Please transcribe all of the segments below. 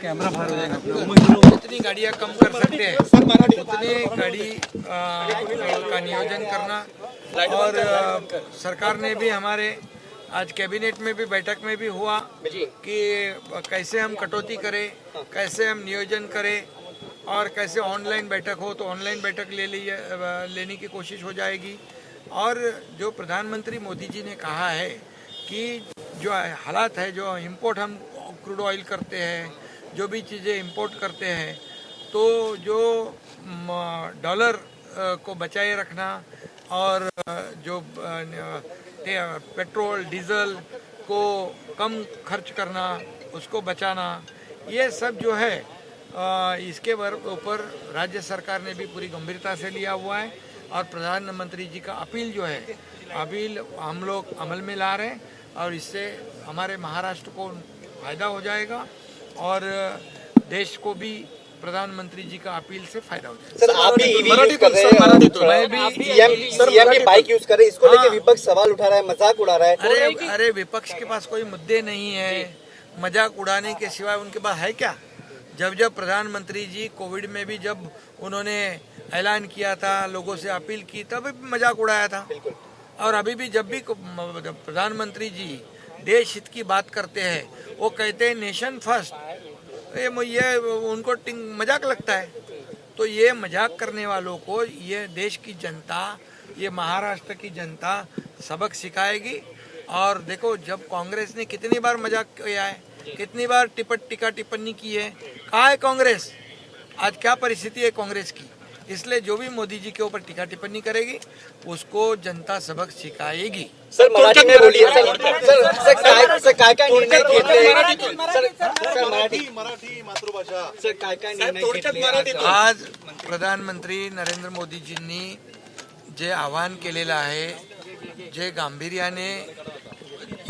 Camera बाहर हो जाएगा जितनी गाड़ियाँ कम कर सकते हैं उतनी गाड़ी का नियोजन करना। और सरकार ने भी हमारे आज कैबिनेट में भी बैठक में भी हुआ कि कैसे हम कटौती करें, कैसे हम नियोजन करें और कैसे ऑनलाइन बैठक हो तो ऑनलाइन बैठक लेने की कोशिश हो जाएगी। और जो प्रधानमंत्री मोदी जी ने कहा है कि जो हालात है, जो इंपोर्ट हम क्रूड ऑयल करते हैं, जो भी चीज़ें इंपोर्ट करते हैं, तो जो डॉलर को बचाए रखना और जो पेट्रोल डीजल को कम खर्च करना, उसको बचाना, ये सब जो है इसके ऊपर राज्य सरकार ने भी पूरी गंभीरता से लिया हुआ है। और प्रधानमंत्री जी का अपील जो है, अपील हम लोग अमल में ला रहे हैं और इससे हमारे महाराष्ट्र को फायदा हो जाएगा और देश को भी प्रधानमंत्री जी का अपील से फायदा हो जाएगा। सर, आप भी ईवी यूज कर रहे हैं, मैं भी सीएम की बाइक यूज कर रहे हैं, इसको लेके विपक्ष सवाल उठा रहा है, मजाक उड़ा रहा है। अरे विपक्ष के पास कोई मुद्दे नहीं है, मजाक उड़ाने के सिवाय उनके पास है क्या? जब प्रधानमंत्री जी कोविड में भी जब उन्होंने ऐलान किया था, लोगों से अपील की, तब भी मजाक उड़ाया था। और अभी भी जब भी प्रधानमंत्री जी देश हित की बात करते हैं, वो कहते हैं नेशन फर्स्ट, ये उनको मजाक लगता है। तो ये मजाक करने वालों को ये देश की जनता, ये महाराष्ट्र की जनता सबक सिखाएगी। और देखो, जब कांग्रेस ने कितनी बार मजाक किया है, कितनी बार टीका टिप्पणी की है, कहाँ है कांग्रेस? आज क्या परिस्थिति है कांग्रेस की? इसलिए जो भी मोदी जी के ऊपर टीका टिप्पणी करेगी उसको जनता सबक सिखाएगी। सर, मराठी में बोलिए। सर, काय काय निर्णय घेतले? सर, मराठी मातृभाषा। सर, काय काय निर्णय घेतले? आज प्रधानमंत्री नरेंद्र मोदीजींनी जे आवाहन केलेलं आहे, जे गांभीर्याने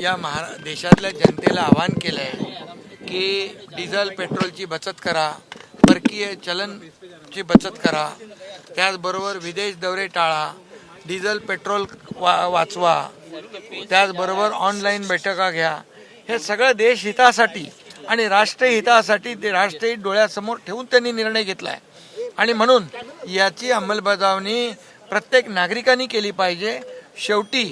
या देशातल्या जनतेला आवाहन केलं आहे की डिझेल पेट्रोलची बचत करा, परकीय चलनची बचत करा, त्याचबरोबर विदेश दौरे टाळा, डिझेल पेट्रोल वाचवा, त्याचबरोबर ऑनलाईन बैठका घ्या, हे सगळं देशहितासाठी आणि राष्ट्रहितासाठी ते राष्ट्रहित डोळ्यासमोर ठेवून त्यांनी निर्णय घेतला आहे। आणि म्हणून याची अंमलबजावणी प्रत्येक नागरिकांनी केली पाहिजे। शेवटी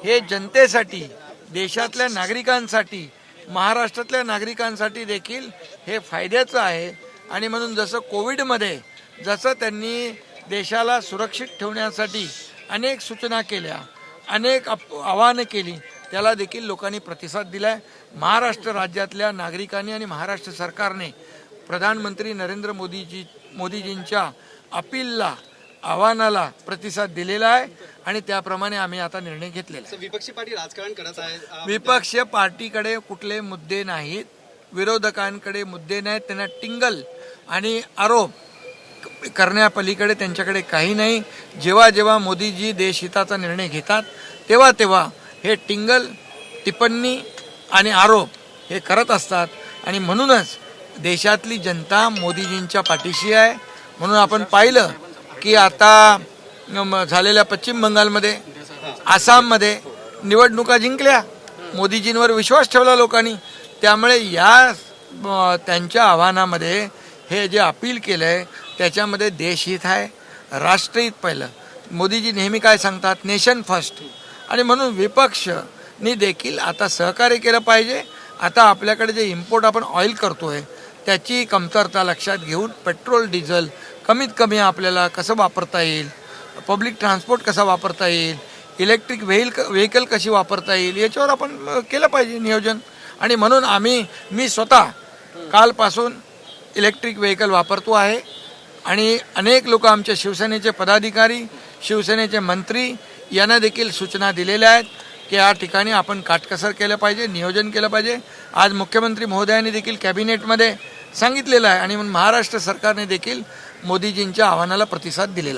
हे जनतेसाठी, देशातल्या नागरिकांसाठी, महाराष्ट्रातल्या नागरिकांसाठी देखील हे फायद्याचं आहे। आणि म्हणून जसं कोविडमध्ये जसं त्यांनी देशाला सुरक्षित ठेवण्यासाठी अनेक सूचना केल्या, अनेक आवाहनं केली, त्याला देखील लोकांनी प्रतिसाद दिला आहे। महाराष्ट्र राज्यातल्या नागरिकांनी आणि महाराष्ट्र सरकारने प्रधानमंत्री नरेंद्र मोदीजींच्या अपीलला, आव्हानाला प्रतिसाद दिलेला आहे आणि त्याप्रमाणे आम्ही आता निर्णय घेतलेला आहे। विपक्षी पार्टी राजकारण करत आहे। विपक्ष पार्टीकडे कुठले मुद्दे नाहीत, विरोधकांकडे मुद्दे नाहीत, त्यांना टिंगल आणि आरोप करण्यापलीकडे त्यांच्याकडे काही नाही। जेव्हा जेव्हा मोदीजी देशहिताचा निर्णय घेतात तेव्हा तेव्हा हे टिंगल, टिप्पणी आणि आरोप हे करत असतात। आणि म्हणूनच देशातली जनता मोदीजींच्या पाठीशी आहे। म्हणून आपण पाहिलं की आता झालेल्या पश्चिम बंगालमध्ये, आसाममध्ये निवडणुका जिंकल्या, मोदीजींवर विश्वास ठेवला लोकांनी। त्यामुळे या त्यांच्या आव्हानामध्ये हे जे अपील केलं आहे त्याच्यामध्ये देशहित आहे, राष्ट्रहित पहिलं। मोदीजी नेहमी काय सांगतात, नेशन फर्स्ट। आणि म्हणून विपक्षनी देखील आता सहकार्य केलं पाहिजे। आता आपल्याकडे जे इम्पोर्ट आपण ऑइल करतोय त्याची कमतरता लक्षात घेऊन पेट्रोल डिझेल कमीत कमी आपल्याला कसं वापरता येईल, पब्लिक ट्रान्सपोर्ट कसा वापरता येईल, इलेक्ट्रिक व्हेकल कशी वापरता येईल, याच्यावर आपण केलं पाहिजे नियोजन। आणि म्हणून मी स्वतः कालपासून इलेक्ट्रिक व्हेकल वापरतो आहे आणि अनेक लोक, आमच्या शिवसेनेचे पदाधिकारी, शिवसेनेचे मंत्री यांना देखील सूचना दिलेल्या आहेत की या ठिकाणी आपण काटकसर केलं पाहिजे, नियोजन केलं पाहिजे। आज मुख्यमंत्री महोदयांनी देखील कॅबिनेटमध्ये सांगितलेलं आहे आणि महाराष्ट्र सरकारने देखील मोदीजींच्या आव्हानाला प्रतिसाद दिलेला आहे।